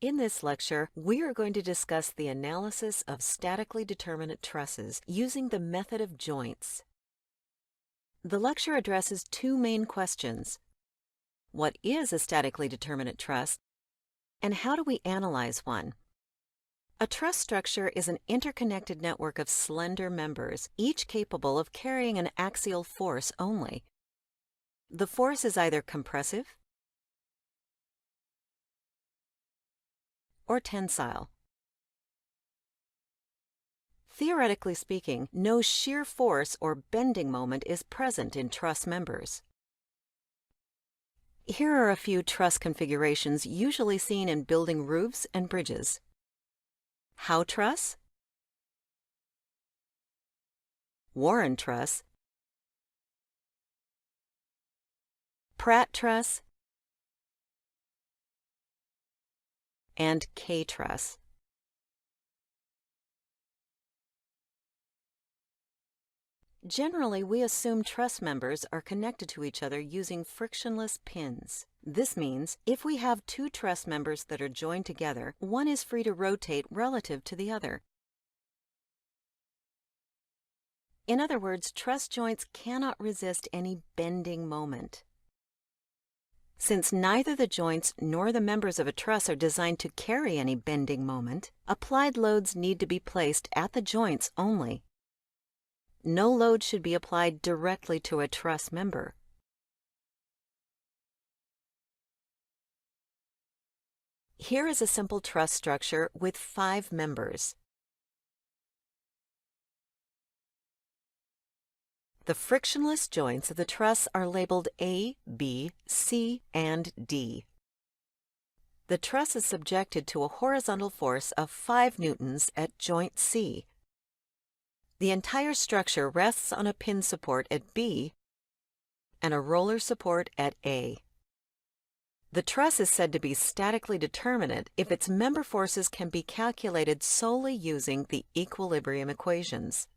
In this lecture, we are going to discuss the analysis of statically determinate trusses using the method of joints. The lecture addresses two main questions. What is a statically determinate truss, and how do we analyze one? A truss structure is an interconnected network of slender members, each capable of carrying an axial force only. The force is either compressive or tensile. Theoretically speaking, no shear force or bending moment is present in truss members. Here are a few truss configurations usually seen in building roofs and bridges. Howe truss, Warren truss, Pratt truss, and K truss. Generally, we assume truss members are connected to each other using frictionless pins. This means if we have two truss members that are joined together, one is free to rotate relative to the other. In other words, truss joints cannot resist any bending moment. Since neither the joints nor the members of a truss are designed to carry any bending moment, applied loads need to be placed at the joints only. No load should be applied directly to a truss member. Here is a simple truss structure with 5 members. The frictionless joints of the truss are labeled A, B, C, and D. The truss is subjected to a horizontal force of 5 newtons at joint C. The entire structure rests on a pin support at B and a roller support at A. The truss is said to be statically determinate if its member forces can be calculated solely using the equilibrium equations.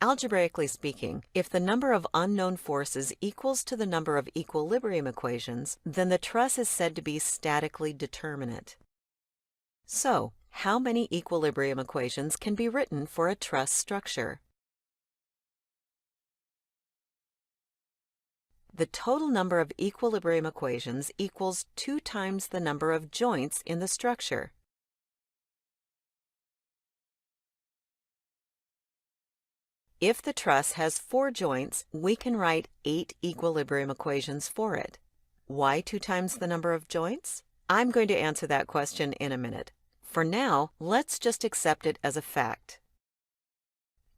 Algebraically speaking, if the number of unknown forces equals to the number of equilibrium equations, then the truss is said to be statically determinate. So, how many equilibrium equations can be written for a truss structure? The total number of equilibrium equations equals 2 times the number of joints in the structure. If the truss has 4 joints, we can write 8 equilibrium equations for it. Why 2 times the number of joints? I'm going to answer that question in a minute. For now, let's just accept it as a fact.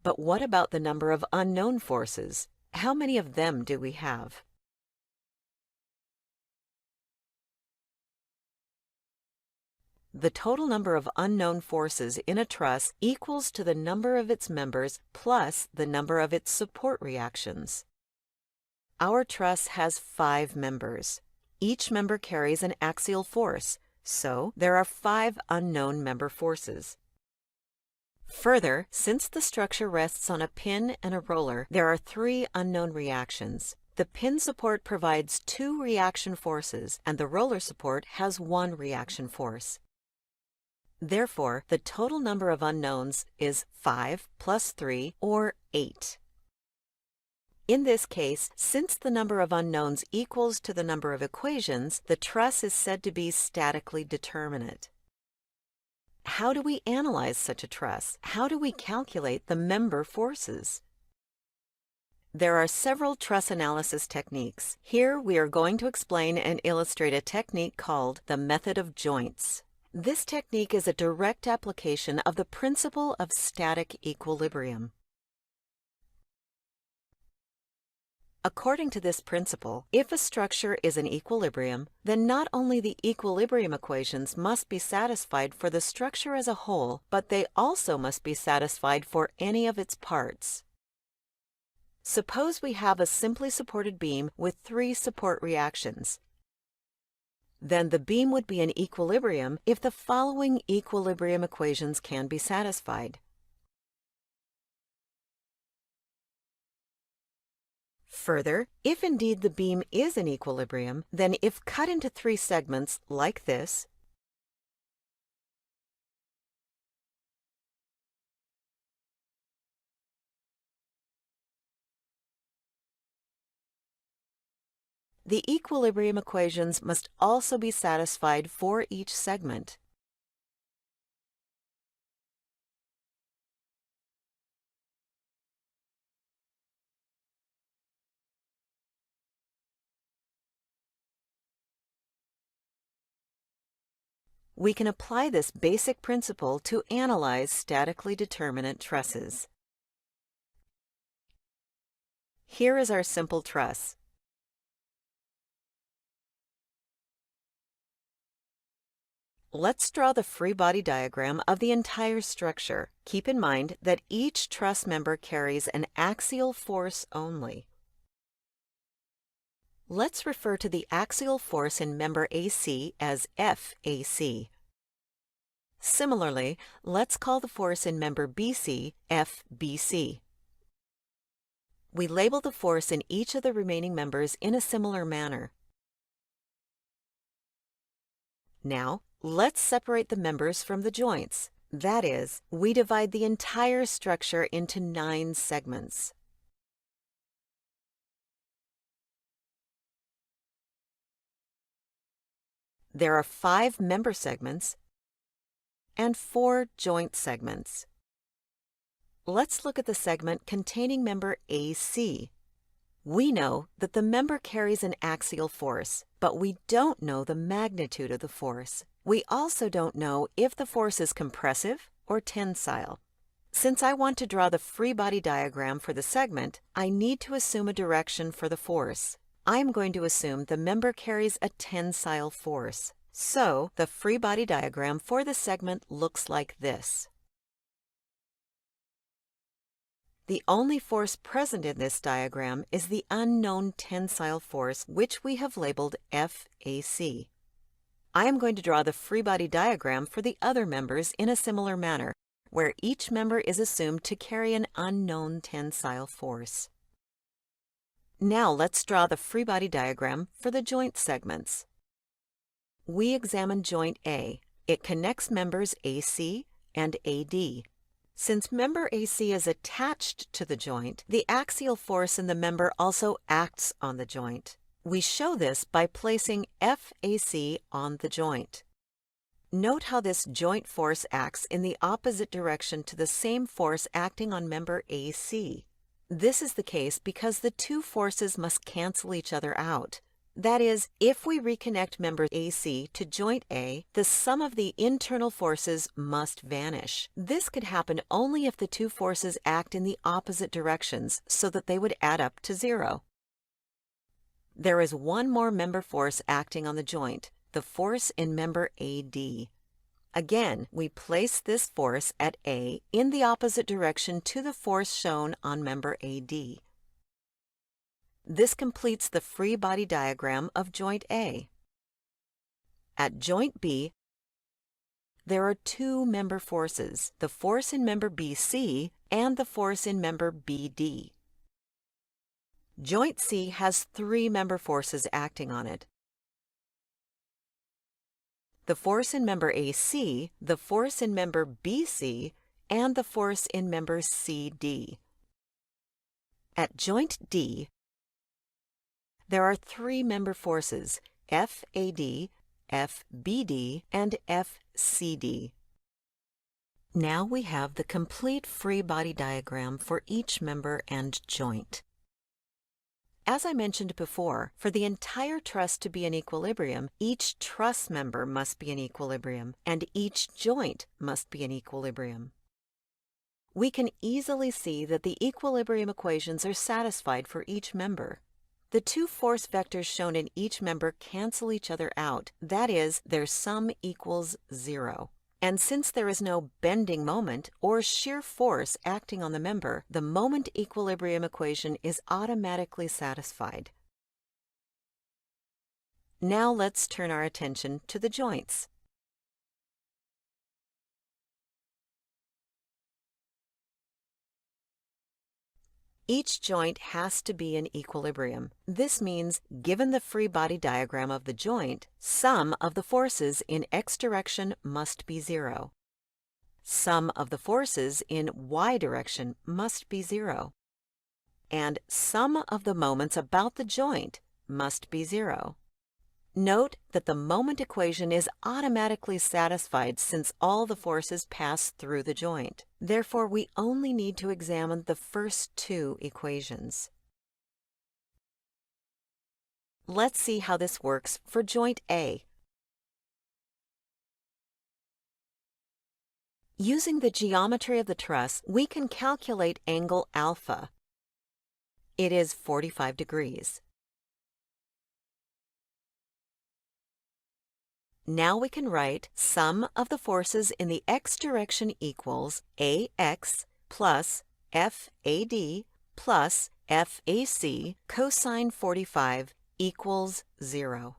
But what about the number of unknown forces? How many of them do we have? The total number of unknown forces in a truss equals to the number of its members plus the number of its support reactions. Our truss has 5 members. Each member carries an axial force, so there are 5 unknown member forces. Further, since the structure rests on a pin and a roller, there are 3 unknown reactions. The pin support provides 2 reaction forces, and the roller support has 1 reaction force. Therefore, the total number of unknowns is 5 plus 3, or 8. In this case, since the number of unknowns equals to the number of equations, the truss is said to be statically determinate. How do we analyze such a truss? How do we calculate the member forces? There are several truss analysis techniques. Here we are going to explain and illustrate a technique called the method of joints. This technique is a direct application of the principle of static equilibrium. According to this principle, if a structure is in equilibrium, then not only the equilibrium equations must be satisfied for the structure as a whole, but they also must be satisfied for any of its parts. Suppose we have a simply supported beam with 3 support reactions. Then the beam would be in equilibrium if the following equilibrium equations can be satisfied. Further, if indeed the beam is in equilibrium, then if cut into 3 segments like this, the equilibrium equations must also be satisfied for each segment. We can apply this basic principle to analyze statically determinate trusses. Here is our simple truss. Let's draw the free body diagram of the entire structure. Keep in mind that each truss member carries an axial force only. Let's refer to the axial force in member AC as FAC. Similarly, let's call the force in member BC FBC. We label the force in each of the remaining members in a similar manner. Now, let's separate the members from the joints. That is, we divide the entire structure into 9 segments. There are 5 member segments and 4 joint segments. Let's look at the segment containing member AC. We know that the member carries an axial force, but we don't know the magnitude of the force. We also don't know if the force is compressive or tensile. Since I want to draw the free body diagram for the segment, I need to assume a direction for the force. I'm going to assume the member carries a tensile force. So, the free body diagram for the segment looks like this. The only force present in this diagram is the unknown tensile force, which we have labeled FAC. I am going to draw the free body diagram for the other members in a similar manner, where each member is assumed to carry an unknown tensile force. Now let's draw the free body diagram for the joint segments. We examine joint A. It connects members AC and AD. Since member AC is attached to the joint, the axial force in the member also acts on the joint. We show this by placing FAC on the joint. Note how this joint force acts in the opposite direction to the same force acting on member AC. This is the case because the two forces must cancel each other out. That is, if we reconnect member AC to joint A, the sum of the internal forces must vanish. This could happen only if the two forces act in the opposite directions so that they would add up to 0. There is one more member force acting on the joint, the force in member AD. Again, we place this force at A in the opposite direction to the force shown on member AD. This completes the free body diagram of joint A. At joint B, there are 2 member forces, the force in member BC and the force in member BD. Joint C has 3 member forces acting on it. The force in member AC, the force in member BC, and the force in member CD. At joint D, there are 3 member forces, FAD, FBD, and FCD. Now we have the complete free body diagram for each member and joint. As I mentioned before, for the entire truss to be in equilibrium, each truss member must be in equilibrium, and each joint must be in equilibrium. We can easily see that the equilibrium equations are satisfied for each member. The 2 force vectors shown in each member cancel each other out, that is, their sum equals 0. And since there is no bending moment or shear force acting on the member, the moment equilibrium equation is automatically satisfied. Now let's turn our attention to the joints. Each joint has to be in equilibrium. This means, given the free body diagram of the joint, sum of the forces in x direction must be 0. Sum of the forces in y direction must be 0. And sum of the moments about the joint must be 0. Note that the moment equation is automatically satisfied since all the forces pass through the joint. Therefore, we only need to examine the first two equations. Let's see how this works for joint A. Using the geometry of the truss, we can calculate angle alpha. It is 45 degrees. Now we can write sum of the forces in the x direction equals AX plus FAD plus FAC cosine 45 equals 0.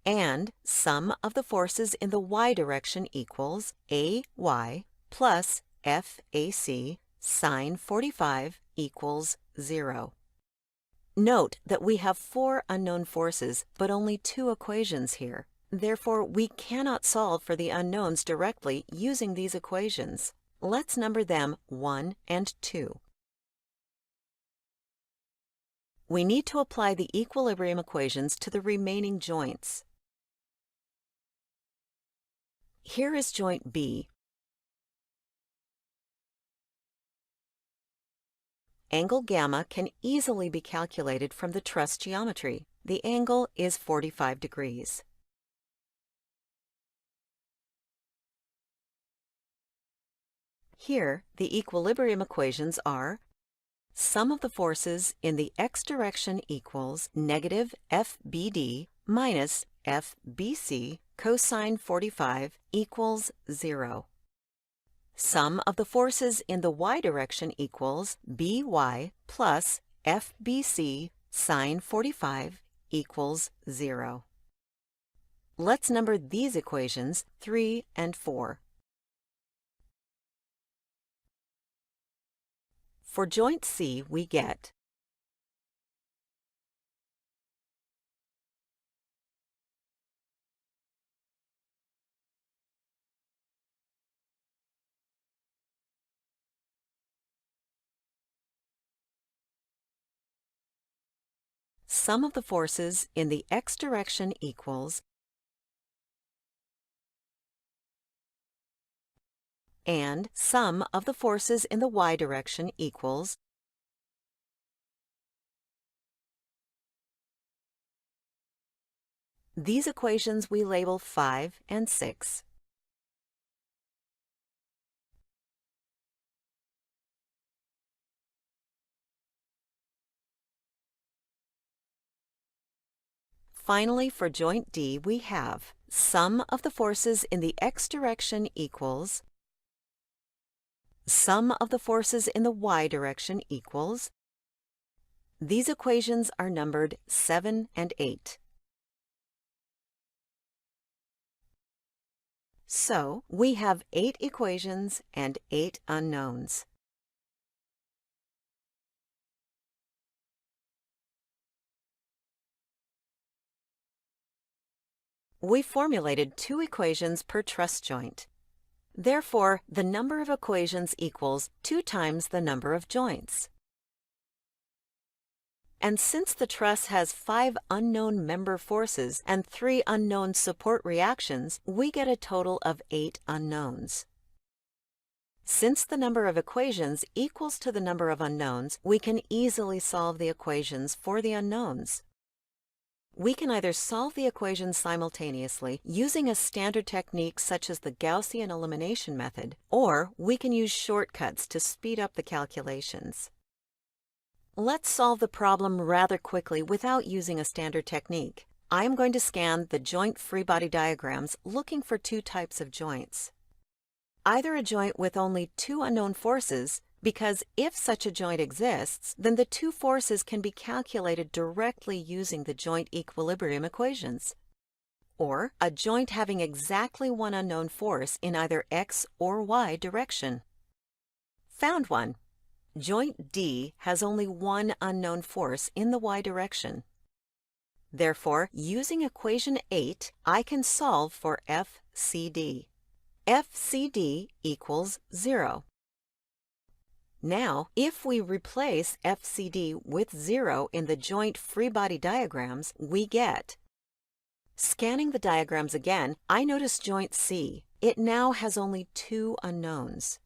And sum of the forces in the y direction equals AY plus FAC sine 45 equals 0. Note that we have 4 unknown forces, but only 2 equations here. Therefore, we cannot solve for the unknowns directly using these equations. Let's number them 1 and 2. We need to apply the equilibrium equations to the remaining joints. Here is joint B. Angle gamma can easily be calculated from the truss geometry. The angle is 45 degrees. Here, the equilibrium equations are sum of the forces in the x direction equals negative FBD minus FBC cosine 45 equals 0. Sum of the forces in the y direction equals BY plus FBC sine 45 equals 0. Let's number these equations 3 and 4. For joint C, we get sum of the forces in the x direction equals and sum of the forces in the y direction equals these equations we label 5 and 6. Finally, for joint D, we have sum of the forces in the x direction equals sum of the forces in the y direction equals. These equations are numbered 7 and 8. So, we have 8 equations and 8 unknowns. We formulated 2 equations per truss joint. Therefore, the number of equations equals 2 times the number of joints. And since the truss has 5 unknown member forces and 3 unknown support reactions, we get a total of 8 unknowns. Since the number of equations equals to the number of unknowns, we can easily solve the equations for the unknowns. We can either solve the equations simultaneously using a standard technique such as the Gaussian elimination method, or we can use shortcuts to speed up the calculations. Let's solve the problem rather quickly without using a standard technique. I am going to scan the joint free body diagrams looking for 2 types of joints. Either a joint with only 2 unknown forces, because if such a joint exists, then the 2 forces can be calculated directly using the joint equilibrium equations. Or a joint having exactly 1 unknown force in either x or y direction. Found one. joint D has only one unknown force in the y direction. Therefore, using equation 8, I can solve for FCD. FCD equals 0. Now, if we replace FCD with 0 in the joint free body diagrams, we get. Scanning the diagrams again, I notice joint C. It now has only 2 unknowns.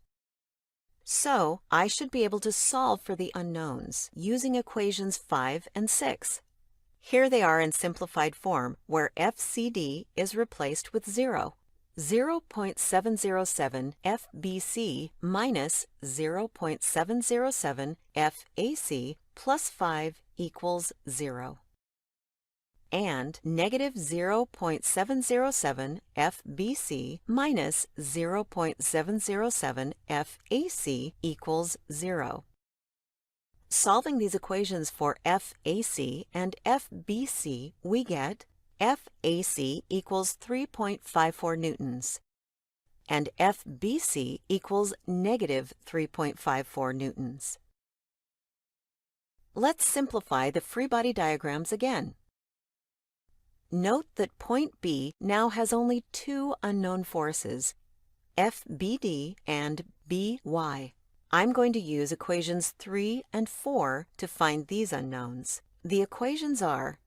So, I should be able to solve for the unknowns using equations 5 and 6. Here they are in simplified form, where FCD is replaced with 0. 0.707 FBC minus 0.707 FAC plus 5 equals 0. And negative 0.707 FBC minus 0.707 FAC equals 0. Solving these equations for FAC and FBC, we get FAC equals 3.54 newtons, and FBC equals negative 3.54 newtons. Let's simplify the free body diagrams again. Note that point B now has only 2 unknown forces, FBD and BY. I'm going to use equations 3 and 4 to find these unknowns. The equations are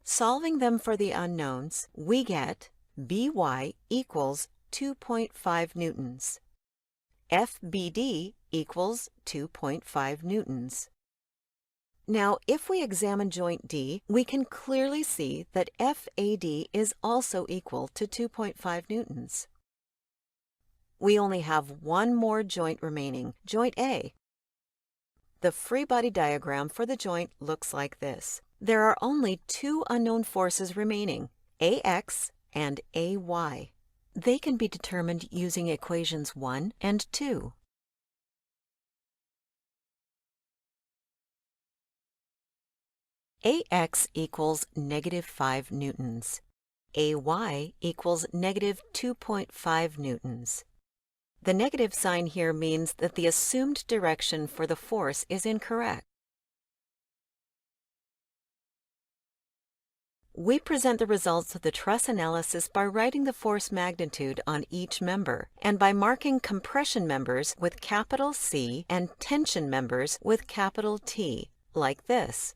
solving them for the unknowns, we get By equals 2.5 newtons. FBD equals 2.5 newtons. Now, if we examine joint D, we can clearly see that FAD is also equal to 2.5 newtons. We only have one more joint remaining, joint A. The free body diagram for the joint looks like this. There are only 2 unknown forces remaining, AX and AY. They can be determined using equations 1 and 2. AX equals negative 5 newtons. AY equals negative 2.5 newtons. The negative sign here means that the assumed direction for the force is incorrect. We present the results of the truss analysis by writing the force magnitude on each member and by marking compression members with capital C and tension members with capital T, like this.